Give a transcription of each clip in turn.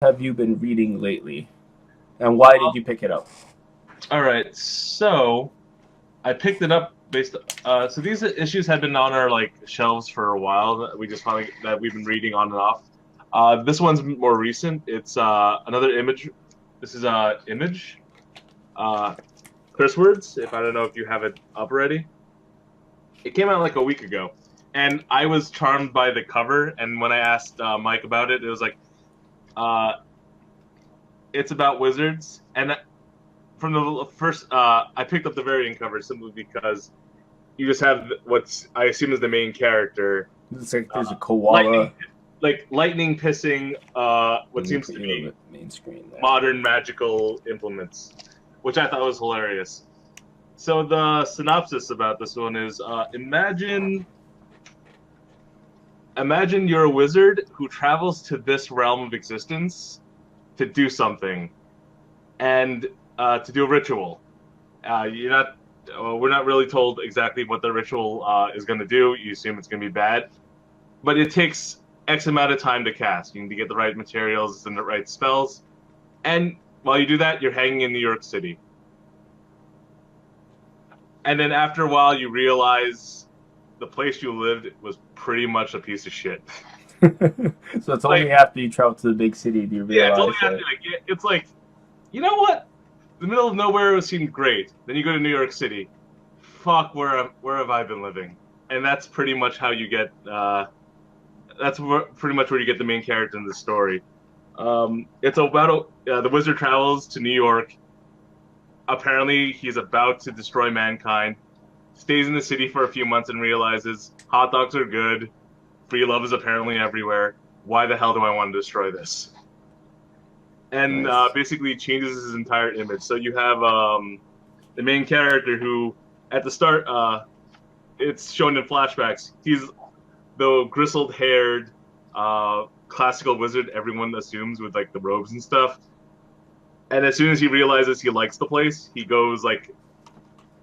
have you been reading lately, and why did you pick it up? All right, so I picked it up based. So these issues had been on our shelves for a while. That we just finally that we've been reading on and off. This one's more recent. It's another image. This is image. Uh, Curse words. If I don't know if you have it up already. It came out like a week ago, and I was charmed by the cover. And when I asked Mike about it, it was like, uh, it's about wizards. And from the first, I picked up the variant cover simply because you just have what's I assume is the main character, Looks like there's a lightning, koala. lightning pissing what Let me seems put to you on be the main screen there. modern magical implements, which I thought was hilarious. So the synopsis about this one is: imagine you're a wizard who travels to this realm of existence to do something, and to do a ritual. You're not. We're not really told exactly what the ritual is going to do. You assume it's going to be bad, but it takes X amount of time to cast. You need to get the right materials and the right spells, and while you do that, you're hanging in New York City. And then after a while, you realize the place you lived was pretty much a piece of shit. So it's only after you travel to the big city do you Yeah, it's realize only after it's like, you know what? The middle of nowhere seemed great. Then you go to New York City. Fuck, where have I been living? And that's pretty much how you get. Pretty much where you get the main character in the story. It's about the wizard travels to New York. Apparently, he's about to destroy mankind. Stays in the city for a few months and realizes hot dogs are good. Free love is apparently everywhere. Why the hell do I want to destroy this? And nice. basically changes his entire image. So you have the main character who, at the start, it's shown in flashbacks. He's the grizzled-haired, classical wizard everyone assumes with like the robes and stuff. And as soon as he realizes he likes the place, he goes like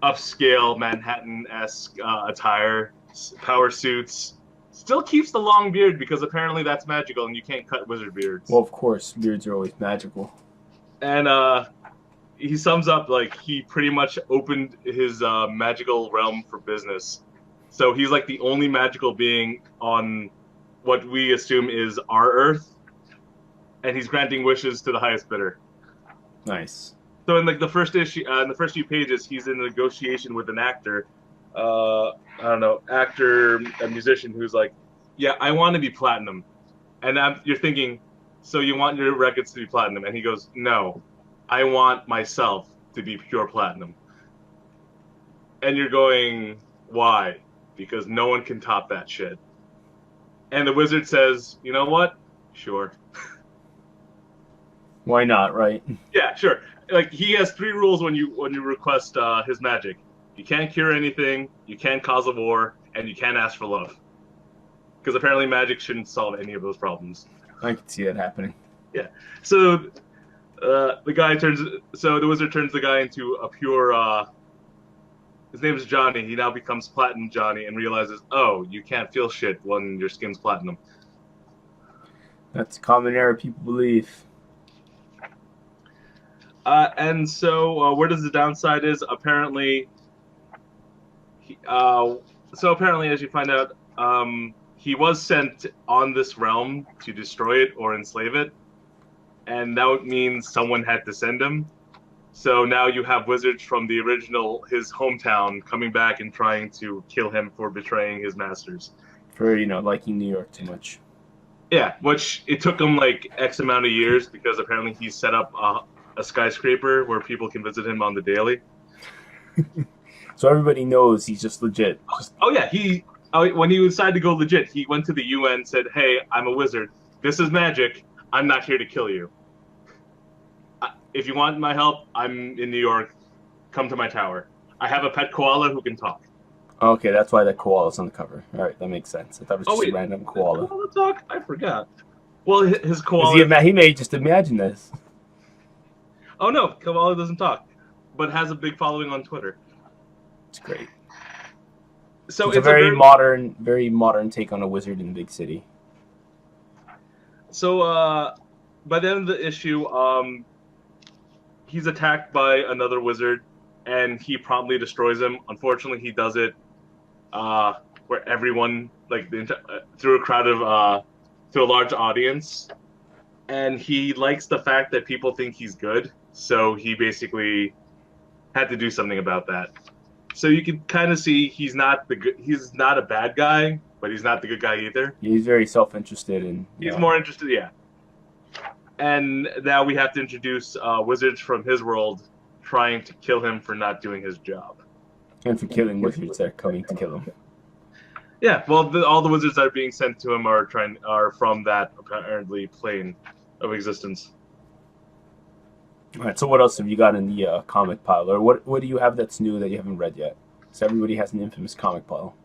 upscale Manhattan-esque attire, power suits. Still keeps the long beard because apparently that's magical and you can't cut wizard beards. Well, of course, beards are always magical. And he sums up like he pretty much opened his magical realm for business. So he's like the only magical being on what we assume is our Earth, and he's granting wishes to the highest bidder. Nice. So in like the first issue, in the first few pages, he's in a negotiation with an actor. I don't know, actor, a musician who's like, "Yeah, I want to be platinum," and you're thinking, "So you want your records to be platinum?" And he goes, "No, I want myself to be pure platinum." And you're going, "Why?" Because no one can top that shit. And the wizard says, "You know what? Sure." Why not, right? Yeah, sure. Like he has three rules when you request his magic. You can't cure anything, you can't cause a war, and you can't ask for love. Because apparently magic shouldn't solve any of those problems. I can see that happening. Yeah. So the wizard turns the guy into a pure. His name is Johnny. He now becomes Platinum Johnny and realizes, oh, you can't feel shit when your skin's platinum. That's a common error people believe. And so, where does the downside is? Apparently, apparently, as you find out, he was sent on this realm to destroy it or enslave it, and that means someone had to send him. So now you have wizards from the original, his hometown, coming back and trying to kill him for betraying his masters. For, liking New York too much. Yeah, which it took him like X amount of years because apparently he set up a skyscraper where people can visit him on the daily. So everybody knows he's just legit. Oh yeah, when he decided to go legit, he went to the UN and said, "Hey, I'm a wizard. This is magic. I'm not here to kill you. If you want my help, I'm in New York. Come to my tower. I have a pet koala who can talk." Okay, that's why that koala's on the cover. All right, that makes sense. I thought it was just a random koala. Koala talk? I forgot. Well, his koala. He may just imagine this. Oh no, koala doesn't talk, but has a big following on Twitter. It's great. So it's a very modern take on a wizard in the big city. So by the end of the issue, he's attacked by another wizard, and he promptly destroys him. Unfortunately, he does it where everyone, like through a crowd of to a large audience, and he likes the fact that people think he's good, so he basically had to do something about that. So you can kind of see he's not a bad guy, but he's not the good guy either. He's very self-interested and he's more interested, yeah. And now we have to introduce wizards from his world trying to kill him for not doing his job. And for killing wizards that are coming to kill him. Yeah, well, all the wizards that are being sent to him are from that apparently plane of existence. All right, so what else have you got in the comic pile? Or what do you have that's new that you haven't read yet? So everybody has an infamous comic pile.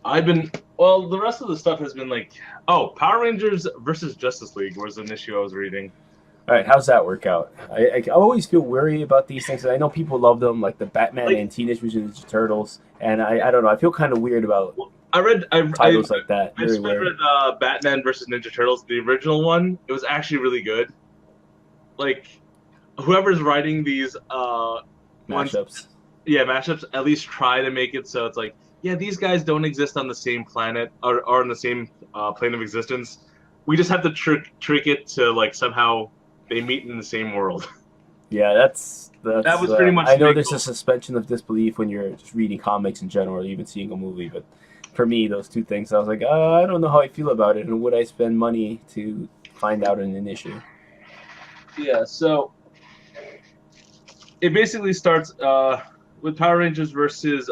The rest of the stuff has been like, Power Rangers versus Justice League was an issue I was reading. All right, how's that work out? I always feel worried about these things. I know people love them, like the Batman and Teenage Mutant Ninja Turtles, and I don't know. I feel kind of weird about titles like that. I read Batman versus Ninja Turtles, the original one. It was actually really good. Like, whoever's writing these mashups, mashups, at least try to make it so it's like, yeah, these guys don't exist on the same planet or on the same plane of existence. We just have to trick it to like somehow they meet in the same world. Yeah, that was pretty much. I know there's a suspension of disbelief when you're just reading comics in general, or even seeing a movie. But for me, those two things, I was like, I don't know how I feel about it, and would I spend money to find out in an issue? Yeah, so it basically starts with Power Rangers versus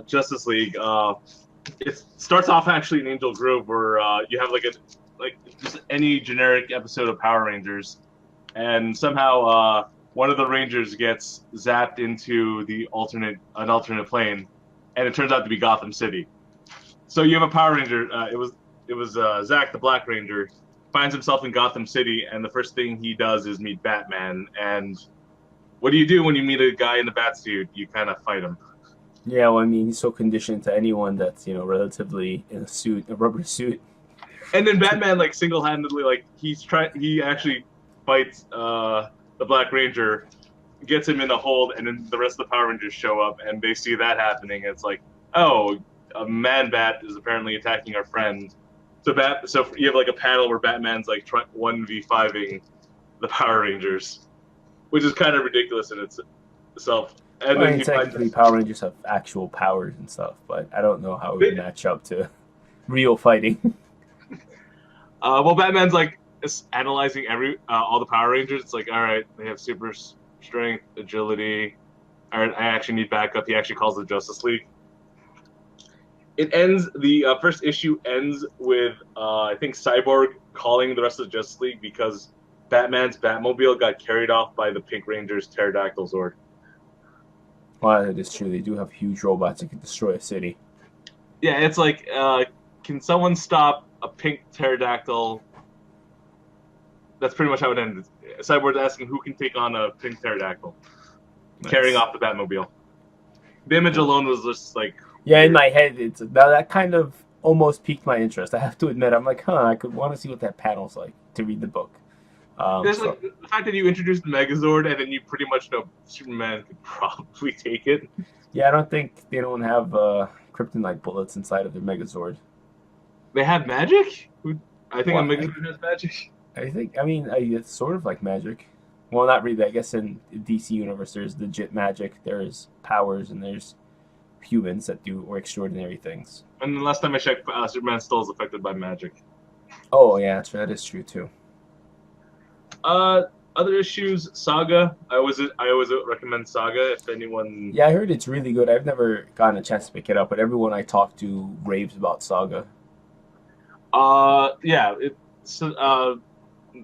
Justice League. It starts off actually in Angel Grove, where you have like just any generic episode of Power Rangers, and somehow one of the Rangers gets zapped into an alternate plane, and it turns out to be Gotham City. So you have a Power Ranger. It was Zach, the Black Ranger, finds himself in Gotham City, and the first thing he does is meet Batman. And what do you do when you meet a guy in the bat suit? You kind of fight him. Yeah, well, I mean, he's so conditioned to anyone that's relatively in a rubber suit. And then Batman, like, single-handedly, like, he actually fights the Black Ranger, gets him in a hold, and then the rest of the Power Rangers show up, and they see that happening. It's like, a Man-Bat is apparently attacking our friend. So you have, like, a panel where Batman's, like, 1v5ing the Power Rangers, which is kind of ridiculous in itself. And then technically, Power Rangers have actual powers and stuff, but I don't know how it would match up to real fighting. Well, Batman's like analyzing all the Power Rangers. It's like, all right, they have super strength, agility. All right, I actually need backup. He actually calls the Justice League. The first issue ends with I think Cyborg calling the rest of the Justice League because Batman's Batmobile got carried off by the Pink Ranger's pterodactyl Zord. Well, that is true. They do have huge robots that can destroy a city. Yeah, it's like, can someone stop a pink pterodactyl? That's pretty much how it ended. Cyborg's asking who can take on a pink pterodactyl, carrying off the Batmobile. The image alone was just like... Yeah, in my head, that kind of almost piqued my interest. I have to admit, I'm like, I could want to see what that panel's like to read the book. Like, the fact that you introduced the Megazord and then you pretty much know Superman could probably take it. Yeah, I don't think they don't have kryptonite bullets inside of their Megazord. They have magic? I think a Megazord has magic. It's sort of like magic. Well, not really. I guess in the DC universe, there's legit magic. There's powers, and there's humans that do extraordinary things. And the last time I checked, Superman still is affected by magic. Oh, yeah, that is true, too. Other issues, Saga. I always recommend Saga if anyone... Yeah, I heard it's really good. I've never gotten a chance to pick it up, but everyone I talk to raves about Saga.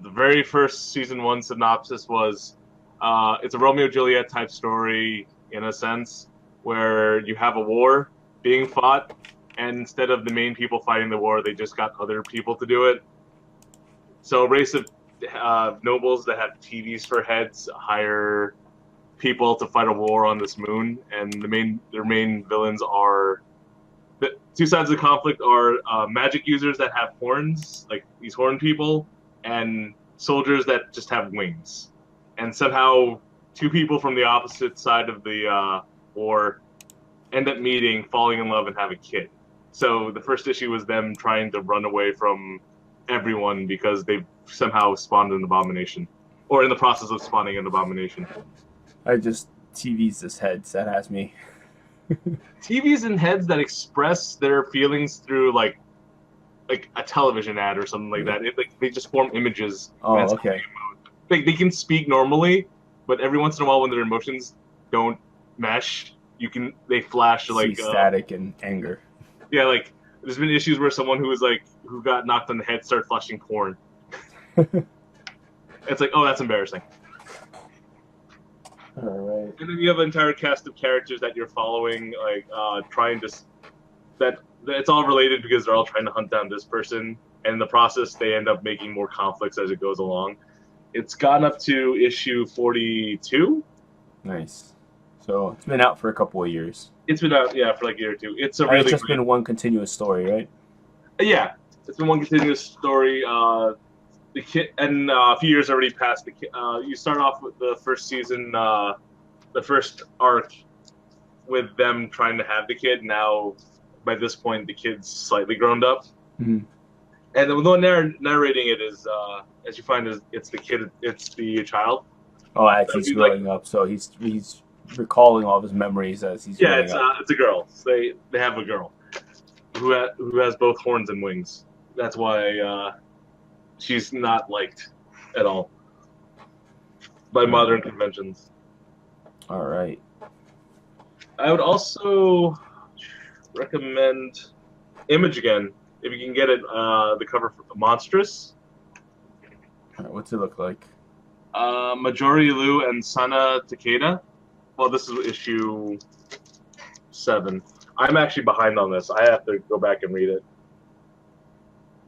The very first season 1 synopsis was it's a Romeo-Juliet type story in a sense where you have a war being fought, and instead of the main people fighting the war, they just got other people to do it. So a race of nobles that have TVs for heads hire people to fight a war on this moon, and their main villains are... The two sides of the conflict are magic users that have horns, like these horn people, and soldiers that just have wings. And somehow 2 people from the opposite side of the war end up meeting, falling in love, and have a kid. So the first issue was them trying to run away from everyone because they've somehow spawned an abomination, or in the process of spawning an abomination. TV's this heads that has me. TVs and heads that express their feelings through like a television ad or something like that. They just form images. Oh, okay. They can speak normally, but every once in a while when their emotions don't mesh, they flash like static and anger. Yeah, like there's been issues where someone who got knocked on the head started flashing porn. It's like, oh, that's embarrassing. All right. And then you have an entire cast of characters that you're following, like trying to that it's all related because they're all trying to hunt down this person, and in the process they end up making more conflicts as it goes along. It's gone up to issue 42. Nice. So it's been out for a couple of years. It's been out, yeah, for like a year or two. It's really just been one continuous story, right? Yeah, it's been one continuous story. The kid, and a few years already passed. You start off with the first season, the first arc, with them trying to have the kid. Now, by this point, the kid's slightly grown up, and the one narrating it is, as you find, it's the kid, it's the child. Oh, actually, he's growing up, so he's recalling all of his memories as he's growing up. It's a girl. So they have a girl who has both horns and wings. That's why she's not liked at all by modern conventions. All right. I would also recommend Image again if you can get it. The cover for Monstrous. All right, what's it look like? Majori Liu and Sana Takeda. Well, this is issue 7. I'm actually behind on this. I have to go back and read it.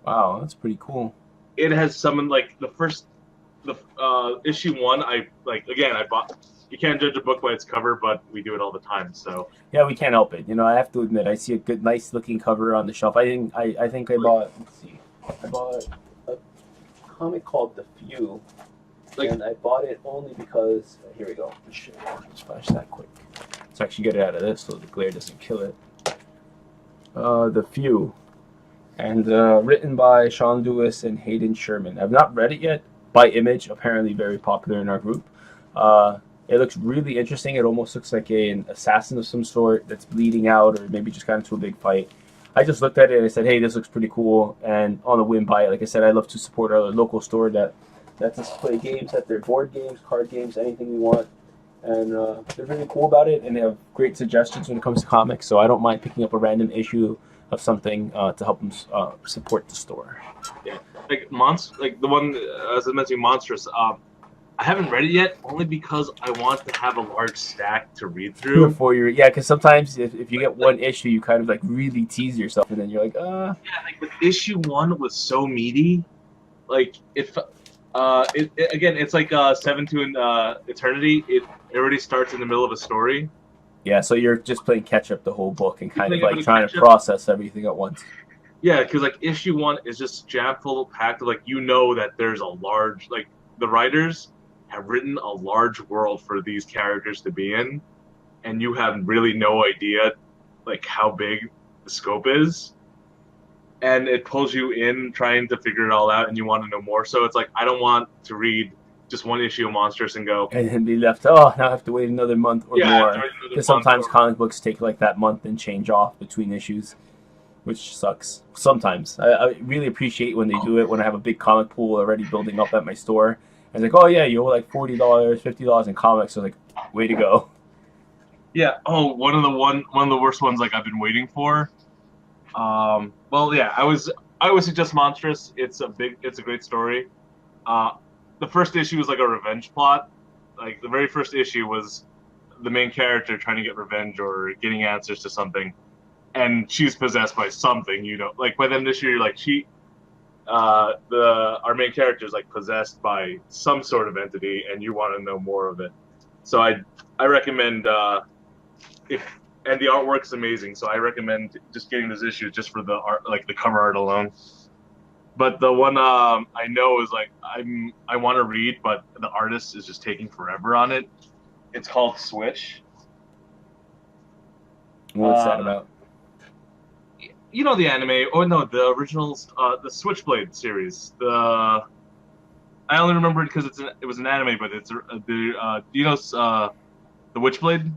Wow, that's pretty cool. It has some like the issue 1. I bought. You can't judge a book by its cover, but we do it all the time. So yeah, we can't help it. You know, I have to admit, I see a good, nice looking cover on the shelf. I think I bought. Let's see, I bought a comic called The Few, and I bought it only because here we go. Let's flash that quick. Let's actually get it out of this so the glare doesn't kill it. The Few, and written by Sean Lewis and Hayden Sherman. I've not read it yet. By Image, apparently very popular in our group. It looks really interesting. It almost looks like an assassin of some sort that's bleeding out, or maybe just got into a big fight. I just looked at it and I said, hey, this looks pretty cool, and on the whim buy it. Like I said, I love to support our local store that lets us play games, that they're board games, card games, anything we want. And they're really cool about it, and they have great suggestions when it comes to comics, so I don't mind picking up a random issue of something to help them support the store. Yeah, like the one, as I mentioned, Monstrous. I haven't read it yet, only because I want to have a large stack to read through. Because sometimes if you get one issue, you kind of like really tease yourself, and then you're like, Yeah, like with issue 1 was so meaty. Like if again, it's like 7 to Eternity. It already starts in the middle of a story. Yeah, so you're just playing catch up the whole book and kind of like trying to process everything at once. Yeah, because like issue 1 is just jam full packed of that there's a large the writers have written a large world for these characters to be in, and you have really no idea how big the scope is, and it pulls you in trying to figure it all out, and you want to know more. So it's like, I don't want to read just one issue of Monstrous and go, and then be left, now I have to wait another month or more, because sometimes comic books take like that month and change off between issues, which sucks sometimes. I really appreciate when they do it, when I have a big comic pool already building up at my store. It's like, oh yeah, you owe like $40, $50 in comics. So like, way to go. Yeah. Oh, one of the worst ones I've been waiting for. Well, yeah, I would suggest Monstrous. It's a great story. The first issue was like a revenge plot. Like the very first issue was the main character trying to get revenge or getting answers to something, and she's possessed by something. Like by the end of this year, our main character is possessed by some sort of entity, and you want to know more of it. So I recommend and the artwork's amazing. So I recommend just getting this issue just for the art, the cover art alone. But the one I know is like I want to read, but the artist is just taking forever on it. It's called Switch. What's that about? You know the anime? Oh no, the originals, the Switchblade series. I only remember it because it was an anime, but it's do you know the Witchblade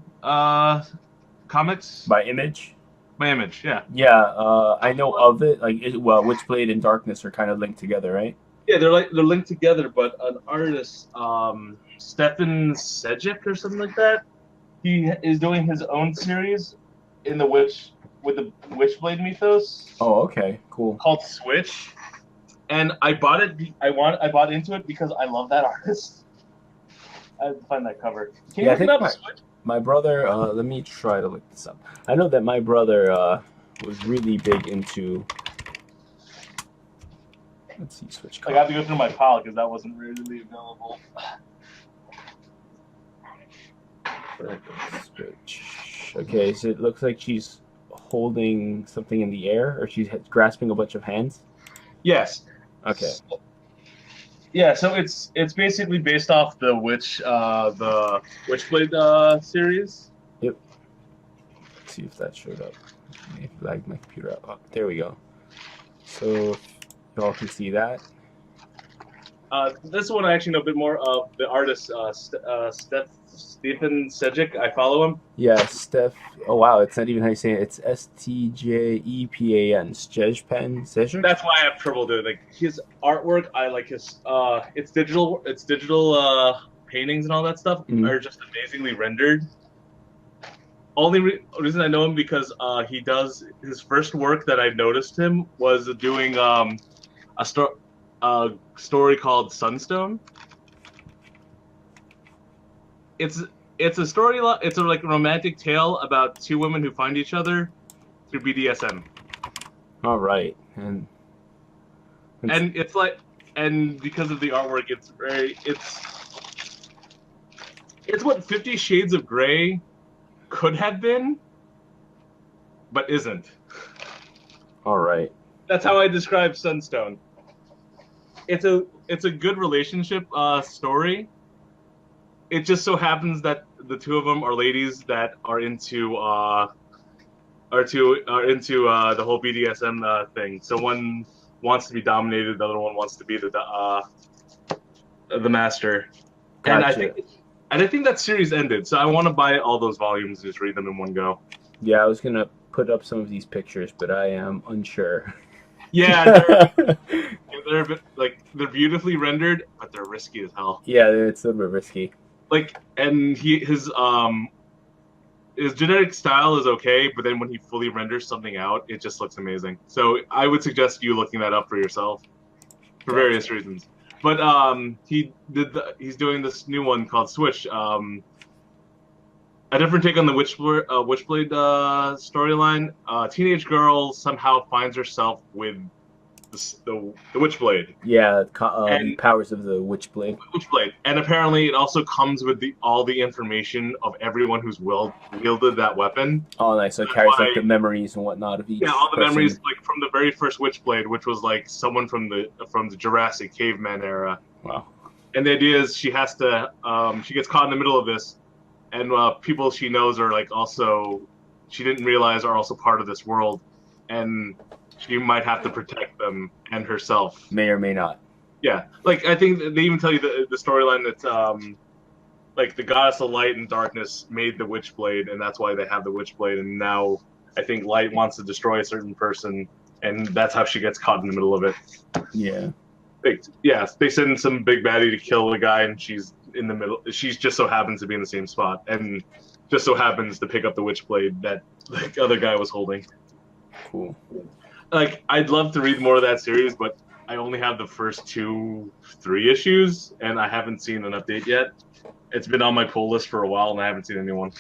comics By Image? by Image? Yeah, Yeah, I know of it. Like, well, Witchblade and Darkness are kind of linked together, right? yeah, they're linked together, but an artist, Stefan Sejic or something like that, he is doing his own series in the with the Witchblade mythos Oh, okay, cool. called Switch, and I bought it. I bought into it because I love that artist. I have to find that cover. Can you Yeah, I look it think up? Switch? my brother. Let me try to look this up. I know that my brother was really big into. Let's see, Switch. Like, I have to go through my pile because that wasn't readily available. Switch. Okay, so it looks like she's holding something in the air, or she's grasping a bunch of hands. Yes. Okay. Yeah, so it's basically based off the Witchblade series. Yep. Let's see if that showed up. I lagged my computer out. Oh, there we go. So y'all can see that. This one I actually know a bit more of the artist, Stefan Sejic. I follow him. Yeah, Steph. Oh wow, it's not even how you say it. It's Stjepan. Stjepan. That's why I have trouble doing like his artwork. I like his. It's digital. It's digital paintings and all that stuff are just amazingly rendered. Only reason I know him because he does his first work that I noticed him was doing a story called Sunstone. It's a story. It's a like romantic tale about two women who find each other through BDSM. All right, and it's like, and because of the artwork, it's what 50 Shades of Grey could have been, but isn't. All right. That's how I describe Sunstone. It's a good relationship story. It just so happens that the two of them are ladies that are into the whole BDSM thing. So one wants to be dominated, the other one wants to be the master. Gotcha. And I think that series ended. So I want to buy all those volumes and just read them in one go. Yeah, I was gonna put up some of these pictures, but I am unsure. Yeah, they're a bit, like, they're beautifully rendered, but they're risky as hell. Yeah, it's a little bit risky. Like, and his genetic style is okay, but then when he fully renders something out, it just looks amazing. So I would suggest you looking that up for yourself for various reasons. But he's doing this new one called Switch. A different take on the Witchblade storyline. Teenage girl somehow finds herself with the Witchblade. Yeah, powers of the Witchblade. Witchblade, and apparently it also comes with all the information of everyone who's wielded that weapon. Oh, nice! So it carries like the memories and whatnot of each. Yeah, all the person. memories like from the very first Witchblade, which was like someone from the Jurassic caveman era. Wow. And the idea is she has to she gets caught in the middle of this, and people she knows are like also she didn't realize are also part of this world, and she might have to protect them and herself. May or may not. Yeah, like I think they even tell you the storyline that like the goddess of light and darkness made the Witchblade, and that's why they have the Witchblade. And now I think Light wants to destroy a certain person, and that's how she gets caught in the middle of it. Yeah. They send some big baddie to kill the guy, and she's in the middle. She just so happens to be in the same spot, and just so happens to pick up the Witchblade that the other guy was holding. Cool. Like, I'd love to read more of that series, but I only have the first 2-3 issues, and I haven't seen an update yet. It's been on my pull list for a while, and I haven't seen anyone.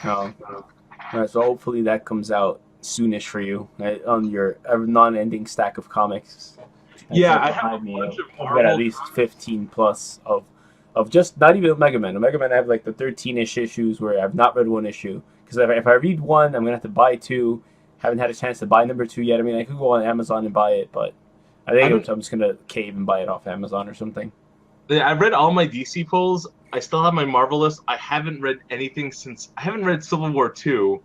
Oh. All right, so hopefully that comes out soonish for you, right, on your non-ending stack of comics. Yeah, I have a bunch of I've got at least 15 plus of just not even Mega Man. Mega Man, I have like the 13-ish issues where I've not read one issue. Because if I read one, I'm going to have to buy two. Haven't had a chance to buy number 2 yet. I mean, I could go on Amazon and buy it, but I think I'm just gonna cave and buy it off Amazon or something. Yeah, I've read all my DC pulls. I still have my Marvel list. I haven't read anything since. I haven't read Civil War 2.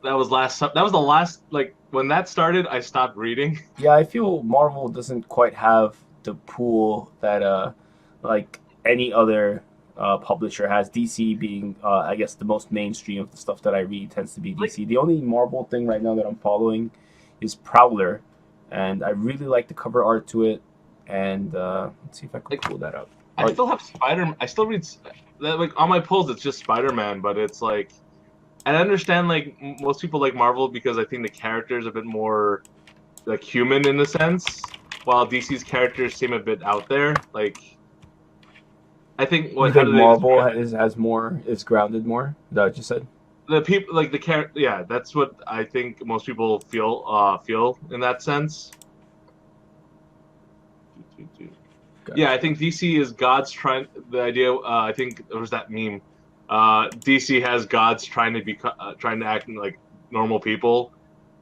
That was the last, like, when that started, I stopped reading. Yeah, I feel Marvel doesn't quite have the pool that like any other publisher has. DC being I guess the most mainstream of the stuff that I read tends to be Like, DC. The only Marvel thing right now that I'm following is Prowler, and I really like the cover art to it. And let's see if I can pull that up. I still have I still read that, like, on my pulls. It's just Spider-Man, but it's like, I understand, like, most people like Marvel because I think the characters are a bit more like human in a sense, while DC's characters seem a bit out there. Like, I think You think Marvel is grounded more? Is that what you said? the people, like, the character. Yeah, that's what I think most people feel in that sense. Gotcha. Yeah, I think DC is God's trying. The idea, I think there was that meme. DC has gods trying to act like normal people,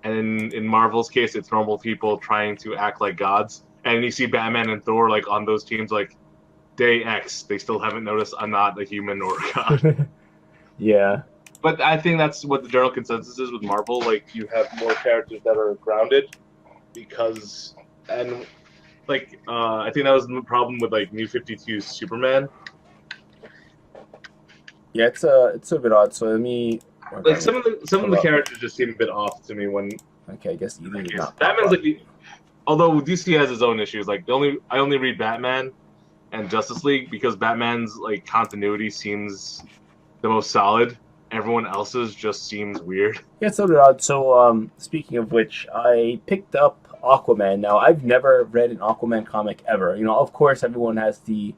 and in Marvel's case, it's normal people trying to act like gods. And you see Batman and Thor, like, on those teams, like, day X, they still haven't noticed I'm not a human or a god. Yeah. But I think that's what the general consensus is with Marvel. Like, you have more characters that are grounded because, and, like, I think that was the problem with, like, New 52's Superman. Yeah, it's a bit odd. So let me Like, some of the characters just seem a bit off to me when. Okay, I guess either did not. Batman's like, although DC has its own issues. Like, I only read Batman and Justice League because Batman's, like, continuity seems the most solid. Everyone else's just seems weird. Yeah, it's a bit odd. So speaking of which, I picked up Aquaman. Now I've never read an Aquaman comic ever. You know, of course, everyone has the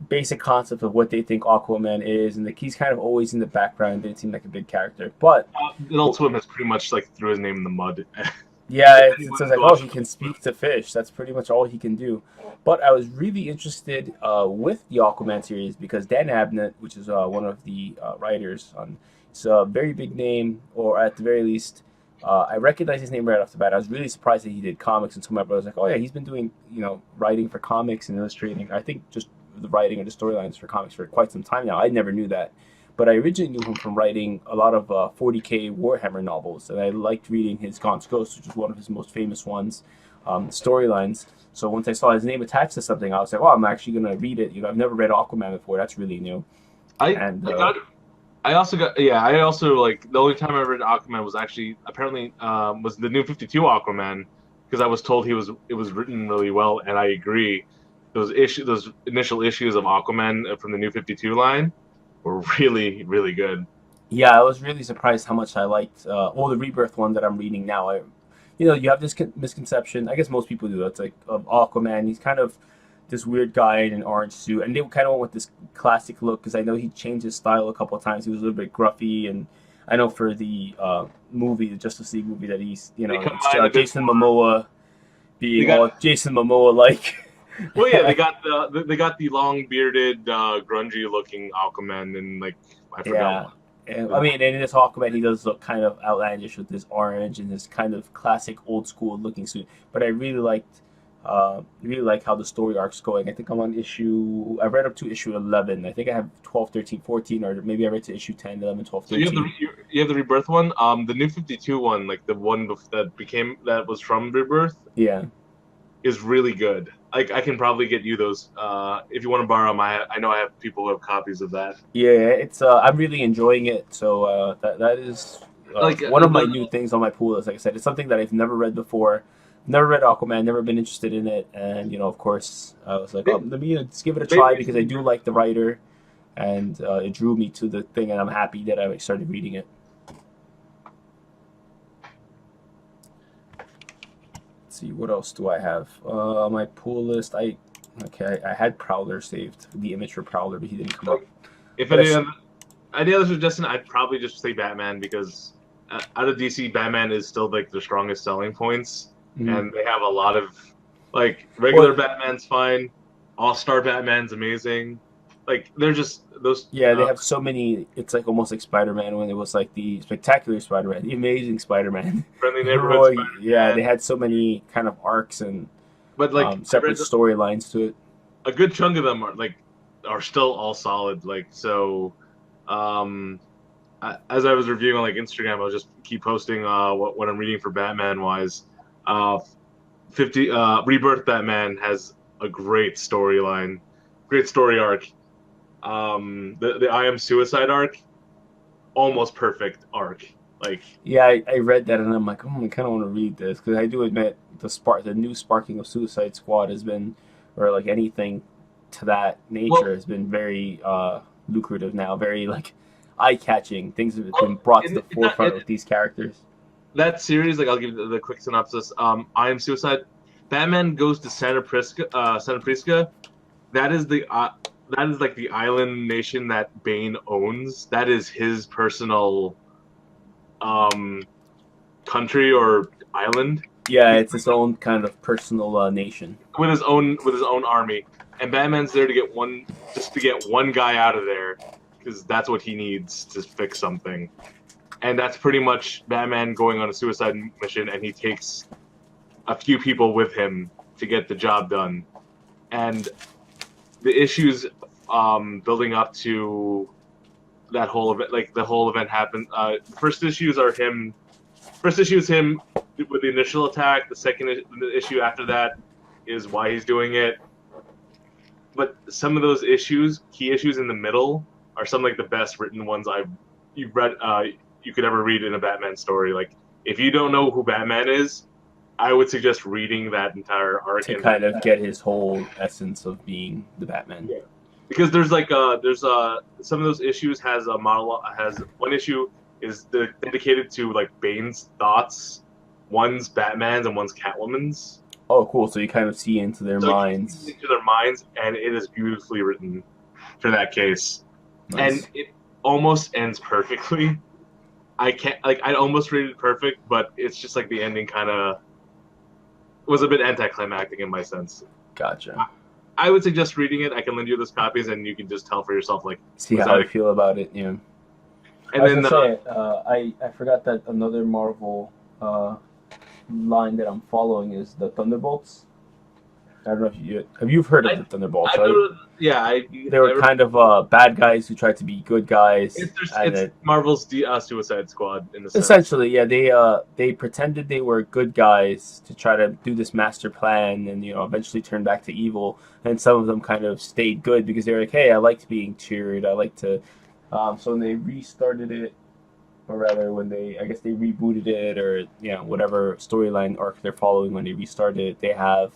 basic concept of what they think Aquaman is, and he's kind of always in the background. Didn't seem like a big character, but Adult Swim has pretty much, like, threw his name in the mud. yeah, it says like, oh, he can speak to fish. That's pretty much all he can do. But I was really interested with the Aquaman series because Dan Abnett, which is one of the writers on, it's a very big name, or at the very least, I recognize his name right off the bat. I was really surprised that he did comics, and so my brother was like, oh yeah, he's been doing, writing for comics and illustrating. I think just the writing or the storylines for comics for quite some time now. I never knew that. But I originally knew him from writing a lot of 40K Warhammer novels, and I liked reading his Gaunt's Ghost, which is one of his most famous ones, storylines. So once I saw his name attached to something, I was like, "Oh, I'm actually gonna read it." I've never read Aquaman before. That's really new. I also like, the only time I read Aquaman was actually apparently was the New 52 Aquaman, because I was told it was written really well, and I agree. Those initial issues of Aquaman from the New 52 line were really, really good. Yeah, I was really surprised how much I liked the Rebirth one that I'm reading now. You have this misconception. I guess most people do. It's like, of Aquaman. He's kind of this weird guy in an orange suit, and they kind of went with this classic look because I know he changed his style a couple of times. He was a little bit gruffy, and I know for the movie, the Justice League movie, that he's it's Jason Momoa being all Jason Momoa like. Well, yeah, they got the long bearded, grungy looking Aquaman, and, like, I forgot. Yeah, and, I mean, and in this Aquaman, he does look kind of outlandish with this orange and this kind of classic old school looking suit. But I really like how the story arc's going. I think I'm on I've read up to issue 11. I think I have 12, 13, 14, or maybe I read to issue 10, 11, 12, 13. So you have the Rebirth one. The New 52 one, like the one that was from Rebirth. Yeah. Is really good. Like, I can probably get you those if you want to borrow them. I know I have people who have copies of that. Yeah, it's I'm really enjoying it. So that is one of my new things on my pool list. Like I said, it's something that I've never read before. Never read Aquaman. Never been interested in it. And of course, I was like, let me just give it a try because I do like the writer, and it drew me to the thing, and I'm happy that I started reading it. See, what else do I have? My pool list. I had Prowler saved, the image for Prowler, but he didn't come up. If any other suggestion, I'd probably just say Batman, because out of DC, Batman is still, like, their strongest selling points, and they have a lot of, like, regular Batman's fine, All-Star Batman's amazing. Like, they're just those. Yeah, they have so many. It's like almost like Spider-Man when it was like the Spectacular Spider-Man, the Amazing Spider-Man, Friendly Neighborhood Spider-Man. Yeah, they had so many kind of arcs and. but like I separate read storylines to it. a good chunk of them are still all solid. Like so, as I was reviewing on like Instagram, I'll just keep posting what I'm reading for Batman wise. 50 Rebirth Batman has a great storyline, great story arc. The I Am Suicide arc, almost perfect arc. Like Yeah, I read that and I'm like, I kind of want to read this because I do admit the new sparking of Suicide Squad has been, or like anything to that well, nature has been very lucrative now, very like eye catching. Things have been brought to the forefront with these characters. that series, like I'll give you the quick synopsis. I Am Suicide. Batman goes to Santa Prisca. Santa Prisca. That is that is like the island nation that Bane owns. That is his personal um, country or island Yeah, it's its own kind of personal nation. with his own army, and Batman's there to get one guy out of there because that's what he needs to fix something. And that's pretty much Batman going on a suicide mission, and he takes a few people with him to get the job done. And the issues building up to that whole event, like the whole event happened. First issues are him. First issue is him with the initial attack. The issue after that is why he's doing it. But some of those issues, key issues in the middle, are some like the best written ones you've read. You could ever read in a Batman story. Like if you don't know who Batman is, I would suggest reading that entire arc to kind of get his whole essence of being the Batman. Yeah. Because there's some of those issues has a monologue. Has one issue is dedicated to like Bane's thoughts. One's Batman's and one's Catwoman's. Oh, cool! So you kind of see into their minds. Into their minds, and it is beautifully written for that case. Nice. And it almost ends perfectly. I can't I almost rated it perfect, but it's just like the ending kind of was a bit anticlimactic in my sense. Gotcha. I would suggest reading it. I can lend you those copies, and you can just tell for yourself, like, see how I feel about it. Yeah. And then I forgot that another Marvel line that I'm following is the Thunderbolts. I don't know if you've heard of the Thunderbolts. Right? They were kind of bad guys who tried to be good guys. It's Marvel's Suicide Squad in the sense. Essentially, yeah. They pretended they were good guys to try to do this master plan, and eventually turn back to evil. And some of them kind of stayed good because they were like, "Hey, I liked being cheered. I like to." So when they restarted it, or rather, I guess they rebooted it, or whatever storyline arc they're following when they restarted it, they have.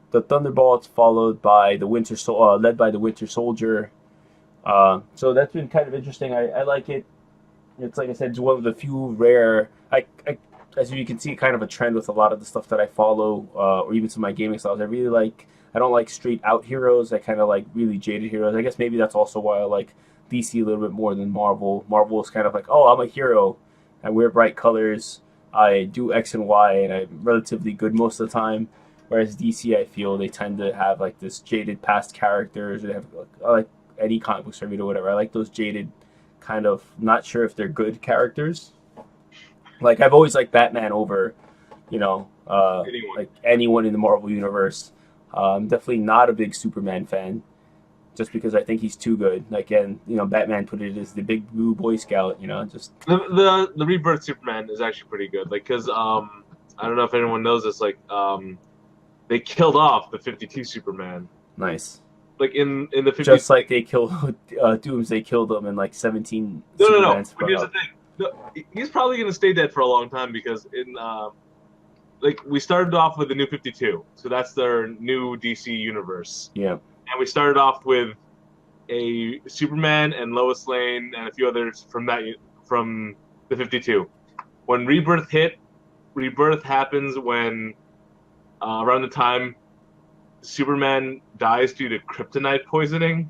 The Thunderbolts followed by led by the Winter Soldier. So that's been kind of interesting. I like it. It's like I said, it's one of the few rare. As you can see, kind of a trend with a lot of the stuff that I follow, or even some of my gaming styles. I don't like straight out heroes. I kind of like really jaded heroes. I guess maybe that's also why I like DC a little bit more than Marvel. Marvel is kind of like, oh, I'm a hero. I wear bright colors. I do X and Y, and I'm relatively good most of the time. Whereas DC, I feel they tend to have like this jaded past characters. They have like any comic book story or whatever. I like those jaded, kind of not sure if they're good characters. Like I've always liked Batman over, like anyone in the Marvel universe. I'm definitely not a big Superman fan, just because I think he's too good. Like, and Batman put it as the big blue Boy Scout. Just the Rebirth Superman is actually pretty good. Like, because I don't know if anyone knows this. Like, they killed off the 52 Superman. Nice. Like in the 50s. Just like they killed Doomsday killed him in like 17. No. But here's the thing. No, he's probably gonna stay dead for a long time because we started off with the New 52, so that's their new DC universe. Yeah. And we started off with a Superman and Lois Lane and a few others from the 52. When Rebirth hit, Rebirth happens when around the time Superman dies due to kryptonite poisoning.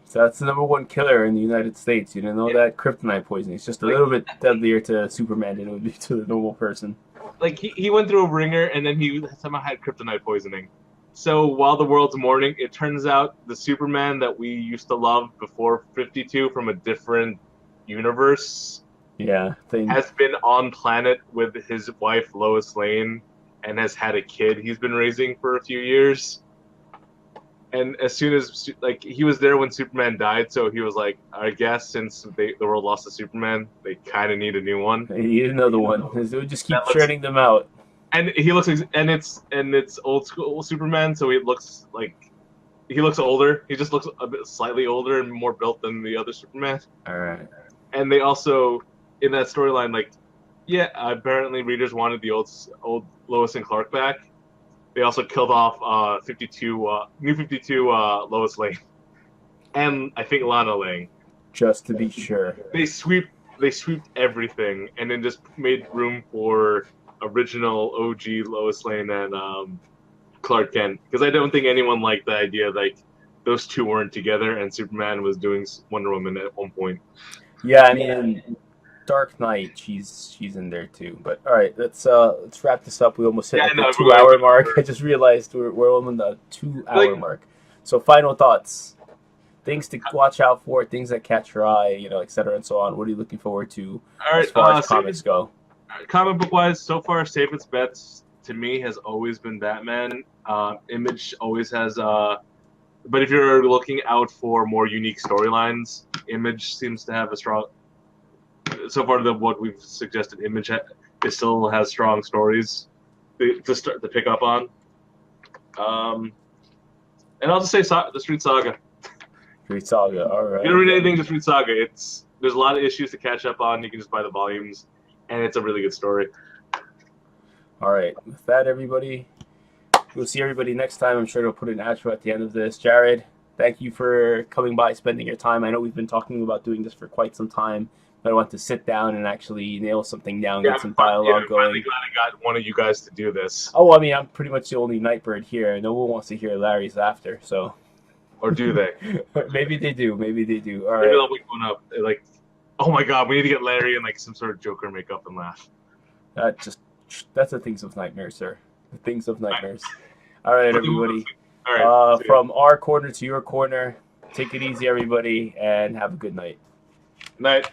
So that's the number one killer in the United States. You didn't know that? Kryptonite poisoning. It's just a little bit deadlier to Superman than it would be to the normal person. Like, he went through a ringer, and then he somehow had kryptonite poisoning. So while the world's mourning, it turns out the Superman that we used to love before 52 from a different universe has been on planet with his wife Lois Lane and has had a kid he's been raising for a few years. And as soon as like he was there when Superman died, so he was like, I guess since the world lost to Superman, they kind of need a new one. You need another one. It would just keep That looks- churning them out. And he looks and it's old school Superman, so he looks older. He just looks a bit slightly older and more built than the other Superman. All right. And they also in that storyline, like, yeah, apparently readers wanted the old Lois and Clark back. They also killed off New 52 Lois Lane, and I think Lana Lang. Just to be sure. They swept everything, and then just made room for original OG Lois Lane and Clark Kent. Because I don't think anyone liked the idea like those two weren't together, and Superman was doing Wonder Woman at one point. Yeah, I mean, Dark Knight, she's in there too. But all right, let's wrap this up. We almost hit the 2 hour mark. I just realized we're on the 2 hour mark. So final thoughts, things to watch out for, things that catch your eye, et cetera and so on. What are you looking forward to as far as comics go? Comic book wise, so far, safe bets to me has always been Batman. Image always has. But if you're looking out for more unique storylines, Image seems to have a strong. So far, what we've suggested, Image it still has strong stories to pick up on. And I'll just say the Street Saga. Street Saga, all right. If you don't read anything to Street Saga, there's a lot of issues to catch up on. You can just buy the volumes, and it's a really good story. All right, with that, everybody, we'll see everybody next time. I'm sure they'll put an outro at the end of this. Jared, thank you for coming by, spending your time. I know we've been talking about doing this for quite some time, but I want to sit down and actually nail something down, get some dialogue going. I'm finally glad I got one of you guys to do this. Oh, I mean, I'm pretty much the only Nightbird here. No one wants to hear Larry's laughter, so. Or do they? Maybe they do. Maybe they do. All Maybe right. they'll be going up like, oh my god, we need to get Larry in like some sort of Joker makeup and laugh. That's the things of nightmares, sir. The things of nightmares. All right, everybody. All right. From our corner to your corner, take it easy, everybody, and have a good night. Night.